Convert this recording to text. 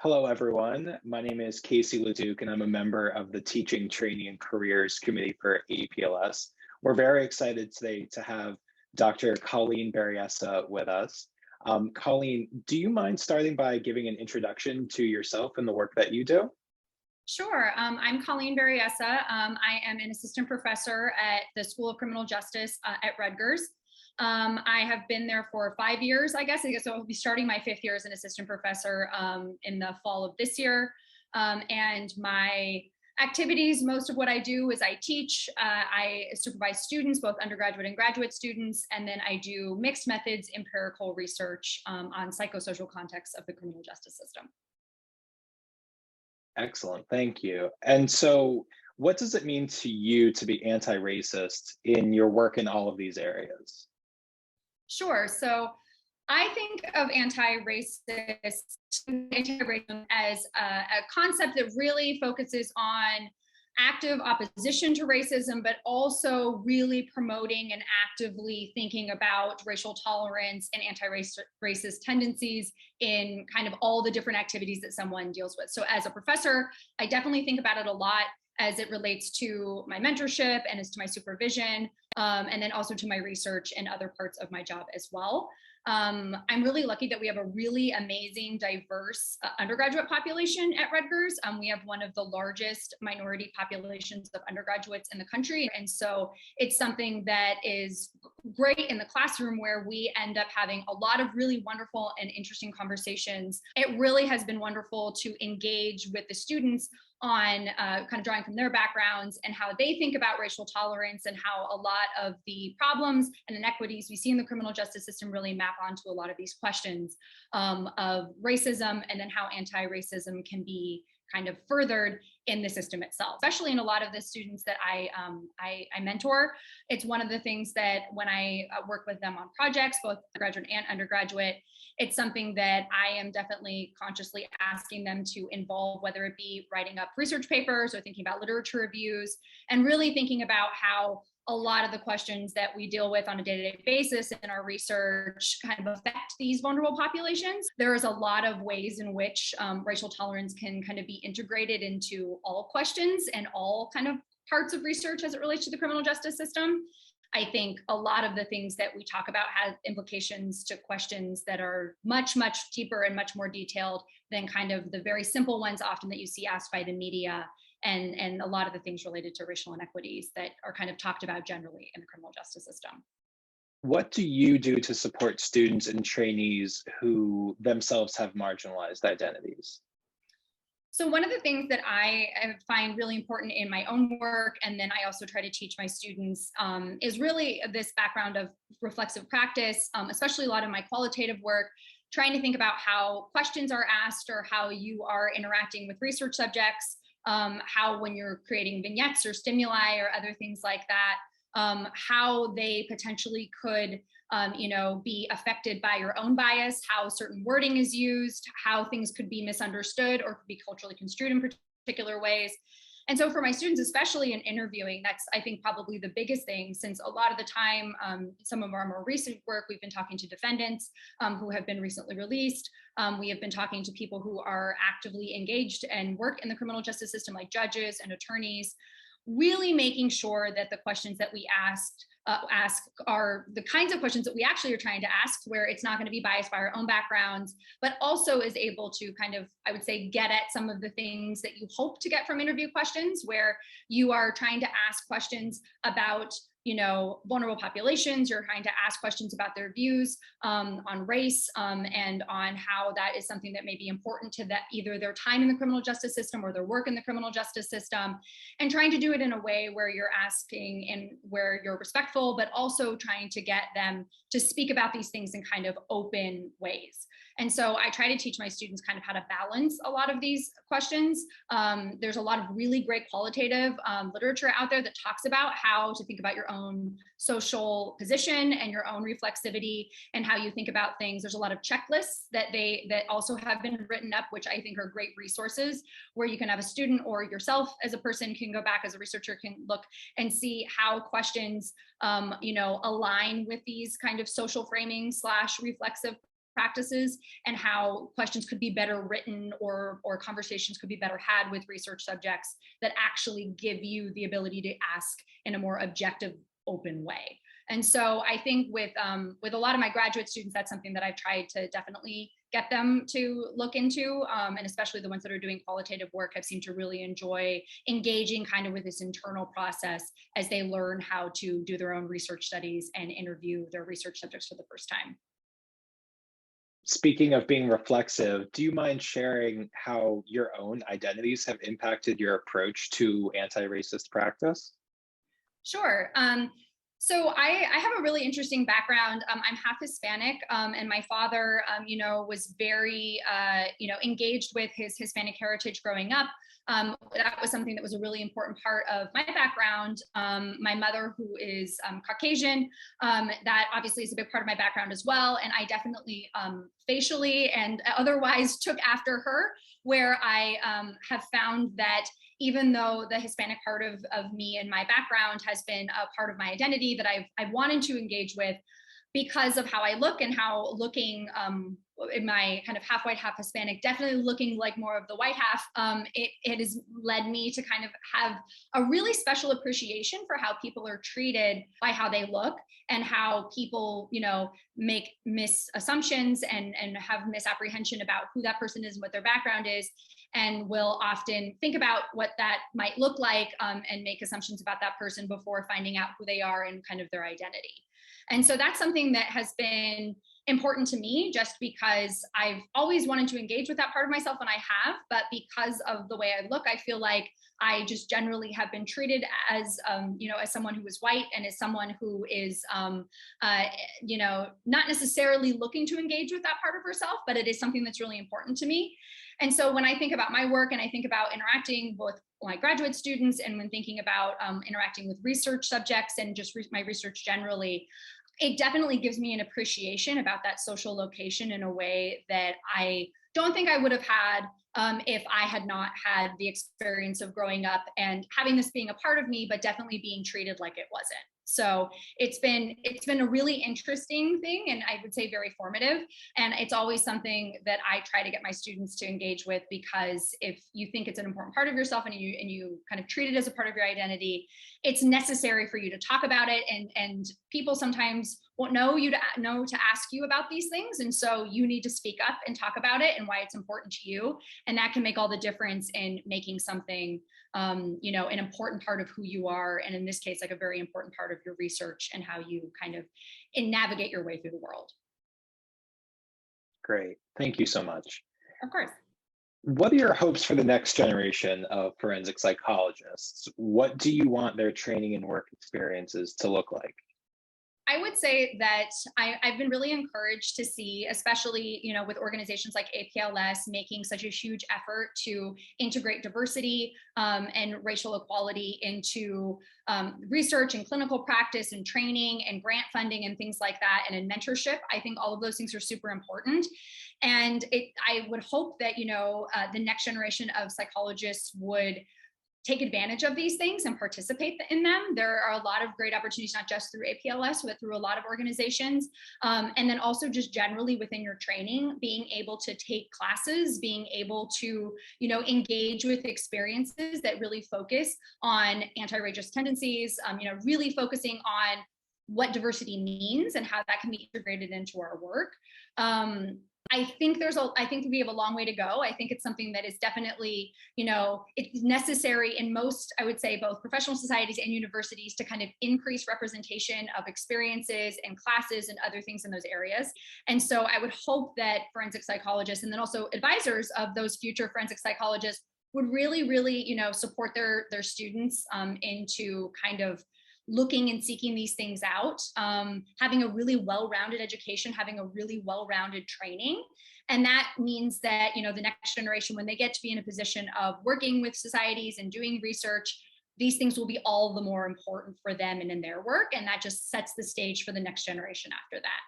Hello, everyone. My name is Casey LaDuke, and I'm a member of the Teaching, Training, and Careers Committee for APLS. We're very excited today to have Dr. Colleen Berryessa with us. Colleen, do you mind starting by giving an introduction to yourself and the work that you do? Sure. I'm Colleen Berryessa. I am an assistant professor at the School of Criminal Justice at Rutgers. I have been there for 5 years, I guess. I'll be starting my 5th year as an assistant professor in the fall of this year. And my activities, most of what I do is I teach, I supervise students, both undergraduate and graduate students, and then I do mixed methods empirical research on psychosocial contexts of the criminal justice system. Excellent, thank you. And so, what does it mean to you to be anti-racist in your work in all of these areas? Sure. So I think of anti-racism as a concept that really focuses on active opposition to racism, but also really promoting and actively thinking about racial tolerance and anti-racist tendencies in kind of all the different activities that someone deals with. So as a professor, I definitely think about it a lot as it relates to my mentorship and as to my supervision, and then also to my research and other parts of my job as well. I'm really lucky that we have a really amazing, diverse undergraduate population at Rutgers. We have one of the largest minority populations of undergraduates in the country. And so it's something that is great in the classroom where we end up having a lot of really wonderful and interesting conversations. It really has been wonderful to engage with the students on kind of drawing from their backgrounds and how they think about racial tolerance and how a lot of the problems and inequities we see in the criminal justice system really map onto a lot of these questions of racism, and then how anti-racism can be kind of furthered in the system itself, especially in a lot of the students that I mentor. It's one of the things that when I work with them on projects, both graduate and undergraduate, it's something that I am definitely consciously asking them to involve, whether it be writing up research papers or thinking about literature reviews, and really thinking about how a lot of the questions that we deal with on a day-to-day basis in our research kind of affect these vulnerable populations. There is a lot of ways in which racial tolerance can kind of be integrated into all questions and all kind of parts of research as it relates to the criminal justice system. I think a lot of the things that we talk about have implications to questions that are much, much deeper and much more detailed than kind of the very simple ones often that you see asked by the media, and a lot of the things related to racial inequities that are kind of talked about generally in the criminal justice system. What do you do to support students and trainees who themselves have marginalized identities? So one of the things that I find really important in my own work, and then I also try to teach my students, is really this background of reflexive practice, especially a lot of my qualitative work, trying to think about how questions are asked or how you are interacting with research subjects, how when you're creating vignettes or stimuli or other things like that, how they potentially could be affected by your own bias, how certain wording is used, how things could be misunderstood or could be culturally construed in particular ways. And so for my students, especially in interviewing, that's, I think, probably the biggest thing, since a lot of the time, some of our more recent work, we've been talking to defendants who have been recently released. We have been talking to people who are actively engaged and work in the criminal justice system, like judges and attorneys, really making sure that the questions that we ask are the kinds of questions that we actually are trying to ask, where it's not going to be biased by our own backgrounds, but also is able to kind of, I would say, get at some of the things that you hope to get from interview questions, where you are trying to ask questions about vulnerable populations. You're trying to ask questions about their views on race and on how that is something that may be important to that, either their time in the criminal justice system or their work in the criminal justice system, and trying to do it in a way where you're asking and where you're respectful, but also trying to get them to speak about these things in kind of open ways. And so I try to teach my students kind of how to balance a lot of these questions. There's a lot of really great qualitative literature out there that talks about how to think about your own social position and your own reflexivity and how you think about things. There's a lot of checklists that also have been written up, which I think are great resources, where you can have a student or yourself as a person can go back as a researcher, can look and see how questions align with these kind of social framing / reflexive practices and how questions could be better written or conversations could be better had with research subjects that actually give you the ability to ask in a more objective, open way. And so I think with a lot of my graduate students, that's something that I've tried to definitely get them to look into, and especially the ones that are doing qualitative work have seemed to really enjoy engaging kind of with this internal process as they learn how to do their own research studies and interview their research subjects for the first time. Speaking of being reflexive, do you mind sharing how your own identities have impacted your approach to anti-racist practice? Sure. So I have a really interesting background. I'm half Hispanic, and my father, was very, engaged with his Hispanic heritage growing up. That was something that was a really important part of my background. My mother, who is Caucasian, that obviously is a big part of my background as well. And I definitely facially and otherwise took after her, where I have found that even though the Hispanic part of me and my background has been a part of my identity that I've wanted to engage with, because of how I look and how looking in my kind of half white, half Hispanic, definitely looking like more of the white half, it has led me to kind of have a really special appreciation for how people are treated by how they look and how people, make misassumptions and have misapprehension about who that person is and what their background is, and will often think about what that might look like and make assumptions about that person before finding out who they are and kind of their identity. And so that's something that has been important to me just because I've always wanted to engage with that part of myself, and I have, but because of the way I look, I feel like I just generally have been treated as, as someone who is white and as someone who is, not necessarily looking to engage with that part of herself, but it is something that's really important to me. And so when I think about my work and I think about interacting with my graduate students and when thinking about interacting with research subjects and just my research generally, it definitely gives me an appreciation about that social location in a way that I don't think I would have had if I had not had the experience of growing up and having this being a part of me, but definitely being treated like it wasn't. So it's been a really interesting thing, and I would say very formative. And it's always something that I try to get my students to engage with, because if you think it's an important part of yourself and you kind of treat it as a part of your identity, it's necessary for you to talk about it. And people sometimes won't know to ask you about these things, and so you need to speak up and talk about it and why it's important to you, and that can make all the difference in making something an important part of who you are, and in this case, like a very important part of your research and how you kind of navigate your way through the world. Great. Thank you so much. Of course. What are your hopes for the next generation of forensic psychologists? What do you want their training and work experiences to look like? I would say that I've been really encouraged to see, especially, with organizations like APLS making such a huge effort to integrate diversity and racial equality into research and clinical practice and training and grant funding and things like that, and in mentorship. I think all of those things are super important. And I would hope that, the next generation of psychologists would take advantage of these things and participate in them. There are a lot of great opportunities, not just through APLS, but through a lot of organizations. And then also just generally within your training, being able to take classes, being able to, engage with experiences that really focus on anti-racist tendencies, really focusing on what diversity means and how that can be integrated into our work. I think we have a long way to go. I think it's something that is definitely, it's necessary in most, I would say, both professional societies and universities to kind of increase representation of experiences and classes and other things in those areas. And so I would hope that forensic psychologists and then also advisors of those future forensic psychologists would really, really, support their students into kind of looking and seeking these things out, having a really well-rounded education, having a really well-rounded training. And that means that, the next generation, when they get to be in a position of working with societies and doing research, these things will be all the more important for them and in their work. And that just sets the stage for the next generation after that.